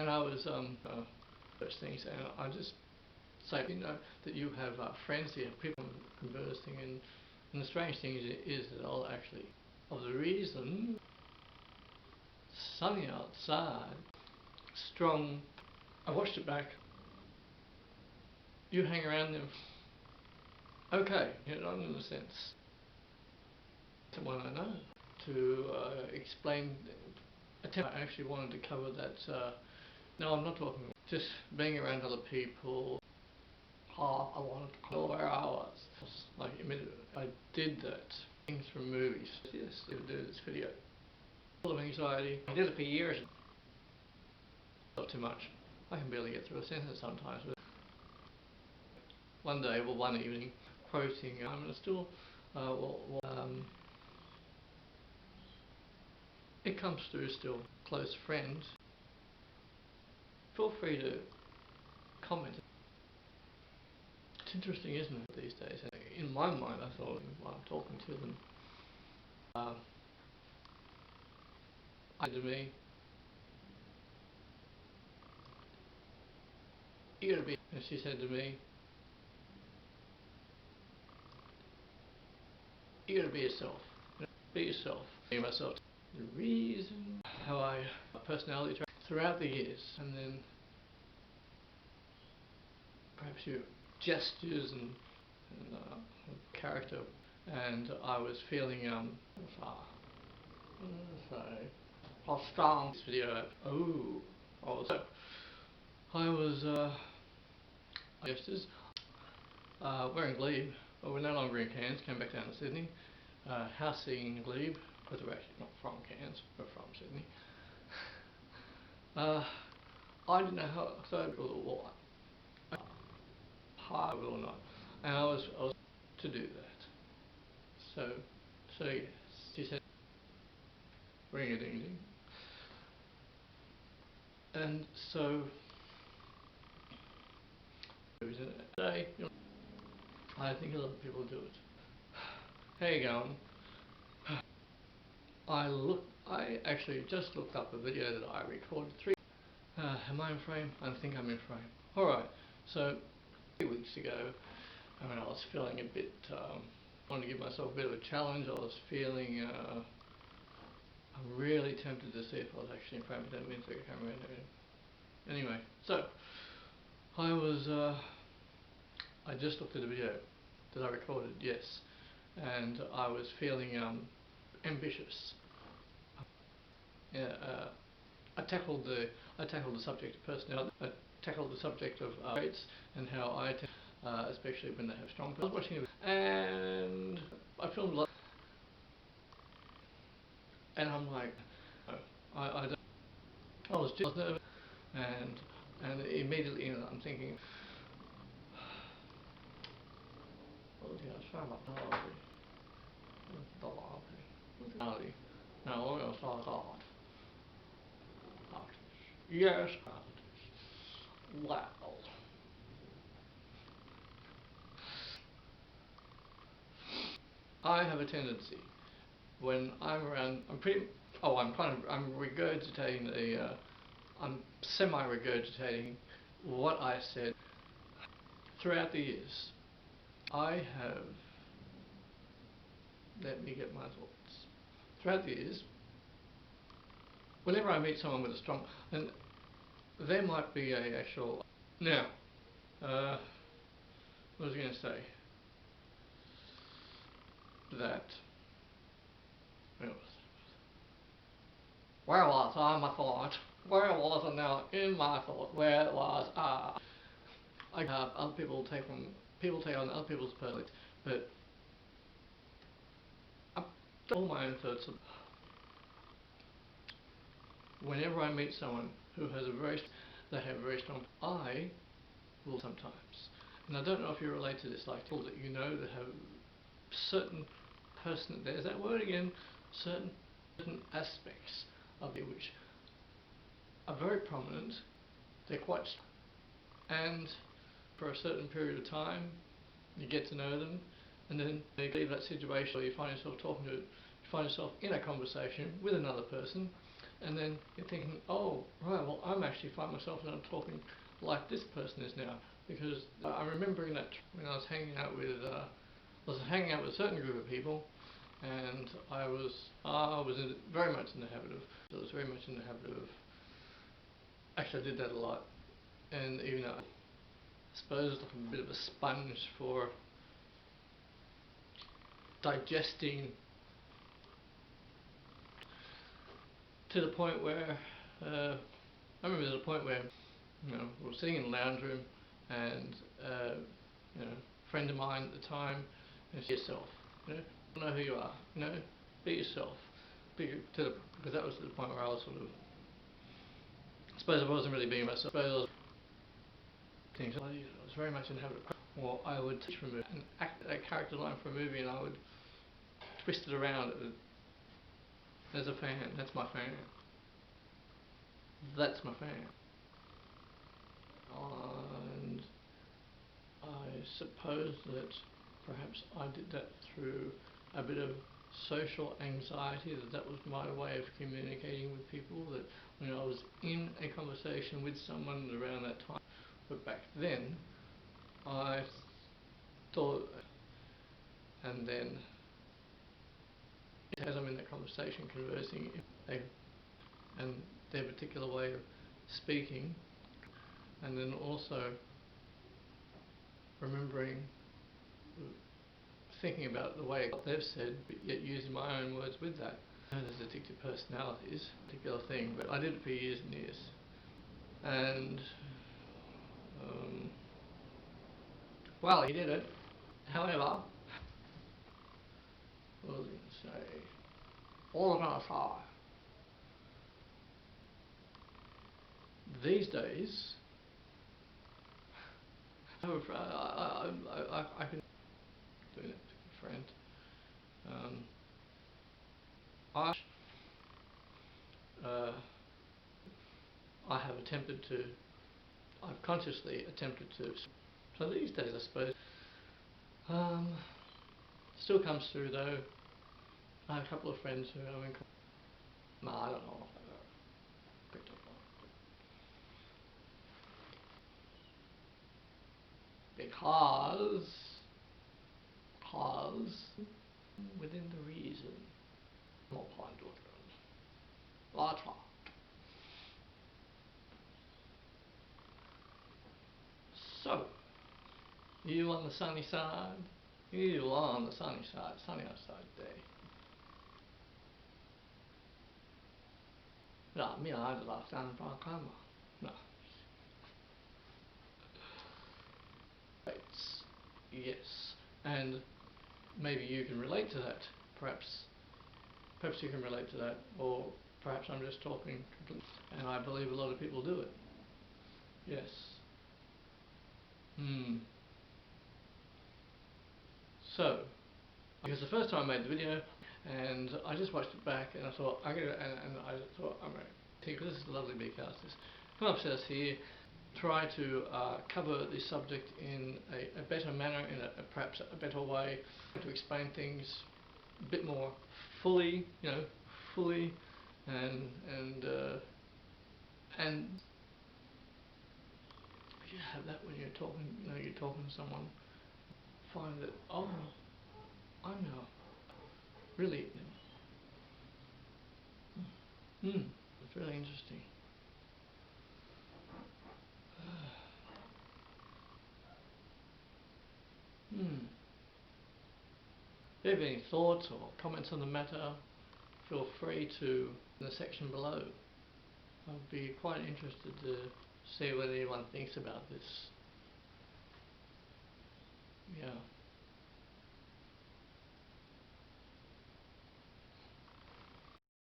and I was those things, and I just say, that you have friends here, people conversing, and the strange thing is that I'll actually, of the reason, sunny outside, strong. I watched it back. You hang around them, okay, not in the sense. Someone I know to explain. I actually wanted to cover that. No, I'm not talking. Just being around other people. I wanted to know where I was. Like, I did that. Things from movies. Yes, I do this video. Full of anxiety. I did it for years. Not too much. I can barely get through a sentence sometimes. But one day, well, one evening, quoting, I'm still, it comes through still. Close friends. Feel free to comment. It's interesting, isn't it, these days? In my mind, I thought, while I'm talking to them, to me, you gotta be, and she said to me, you gotta be yourself. Be yourself. Be myself. The reason how my personality throughout the years, and then perhaps your gestures and character, and I was feeling how strong this video. I was gestures wearing Glebe, but we're no longer in Cairns. Came back down to Sydney, house sitting in Glebe, because we're actually not from Cairns, we're from Sydney. I didn't know how hard or not, and I was to do that. So yes, she said, ring a ding ding, and so today, I think a lot of people do it. How you going? I actually just looked up a video that I recorded. Am I in frame? I think I'm in frame. Alright, so 3 weeks ago, I was feeling a bit, wanted to give myself a bit of a challenge. I was feeling, I'm really tempted to see if I was actually in frame, but that means the camera and everything. Anyway, so, I just looked at a video that I recorded, yes, and I was feeling ambitious. I tackled the subject of personality. I tackled the subject of traits and how I, especially when they have strong. I was watching it, and I filmed a lot, and I'm like, I was just nervous, and immediately I'm thinking, no, yes, wow. I have a tendency when I'm around, I'm regurgitating I'm semi-regurgitating what I said throughout the years. Let me get my thoughts. Throughout the years, whenever I meet someone with a strong, and there might be a actual, now, what was I going to say? That, where was I, my thought? Where was I now in my thought? Where was I? I have other people take on other people's personalities, but I'm all my own thoughts. Whenever I meet someone who has they have very strong, I will sometimes, and I don't know if you relate to this, like people that you know that have certain there's that word again, certain aspects of it which are very prominent, they're quite, and for a certain period of time, you get to know them, and then you leave that situation where you find yourself in a conversation with another person, and then you're thinking, oh, right, well, I'm actually find myself now talking like this person is now, because I'm remembering that when I was hanging out with a certain group of people, and I was very much in the habit of, actually I did that a lot, and even though I suppose like I'm a bit of a sponge for digesting, to the point where I remember there was a point where we were sitting in the lounge room, and a friend of mine at the time, and she yourself, know who you are, be yourself, because that was the point where I was sort of, I suppose I wasn't really being myself. I suppose I was very much in the habit of, or I would teach from and act a character line for a movie, and I would twist it around. There's a fan. That's my fan. That's my fan. And I suppose that perhaps I did that through a bit of social anxiety, that was my way of communicating with people, that when I was in a conversation with someone around that time, but back then I thought, and then as I'm in that conversation conversing, and their particular way of speaking, and then also remembering, thinking about the way they've said, but yet using my own words with that. There's addictive personalities, particular thing, but I did it for years and years. And well, he did it. However, what was he going to say? All I'm going to say, these days, I can do that to a friend. I have attempted to, I've consciously attempted to, so these days I suppose, still comes through though. I have a couple of friends who are in, no, I don't know, because within the reason, more point large. So, you on the sunny side, you are on the sunny side, sunny outside day. Ja, mina hade lagt en bra kammare. No. Right. Yes, and maybe you can relate to that. Perhaps you can relate to that, or perhaps I'm just talking completely, and I believe a lot of people do it. Yes. So, because the first time I made the video, and I just watched it back, and I thought, I'm going to because this is a lovely big house, this come upstairs here, try to cover this subject in a better manner, in perhaps a better way, to explain things a bit more fully, and you have that when you're talking, you're talking to someone, find that, oh, I know, really, it's really interesting. If you have any thoughts or comments on the matter, feel free to in the section below. I'd be quite interested to see what anyone thinks about this. Yeah.